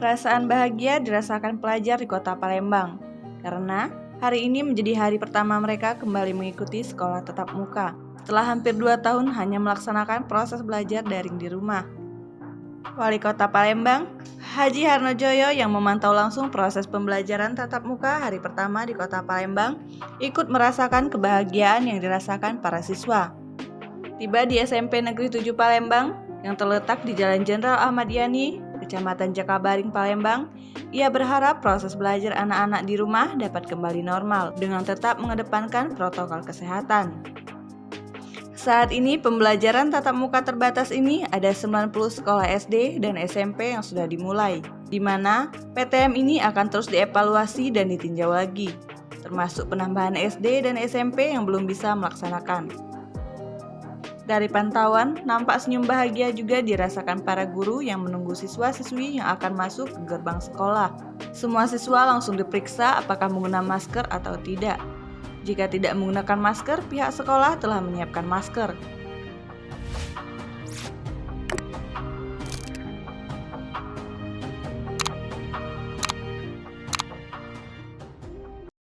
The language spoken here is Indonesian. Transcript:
Perasaan bahagia dirasakan pelajar di kota Palembang, karena hari ini menjadi hari pertama mereka kembali mengikuti sekolah tatap muka, setelah hampir 2 tahun hanya melaksanakan proses belajar daring di rumah. Wali Kota Palembang, Haji Harnojoyo yang memantau langsung proses pembelajaran tatap muka hari pertama di kota Palembang, ikut merasakan kebahagiaan yang dirasakan para siswa. Tiba di SMP Negeri 7 Palembang, yang terletak di Jalan Jenderal Ahmad Yani, Kecamatan Jakabaring, Palembang, ia berharap proses belajar anak-anak di rumah dapat kembali normal dengan tetap mengedepankan protokol kesehatan. Saat ini pembelajaran tatap muka terbatas ini ada 90 sekolah SD dan SMP yang sudah dimulai, di mana PTM ini akan terus dievaluasi dan ditinjau lagi, termasuk penambahan SD dan SMP yang belum bisa melaksanakan. Dari pantauan, nampak senyum bahagia juga dirasakan para guru yang menunggu siswa-siswi yang akan masuk ke gerbang sekolah. Semua siswa langsung diperiksa apakah menggunakan masker atau tidak. Jika tidak menggunakan masker, pihak sekolah telah menyiapkan masker.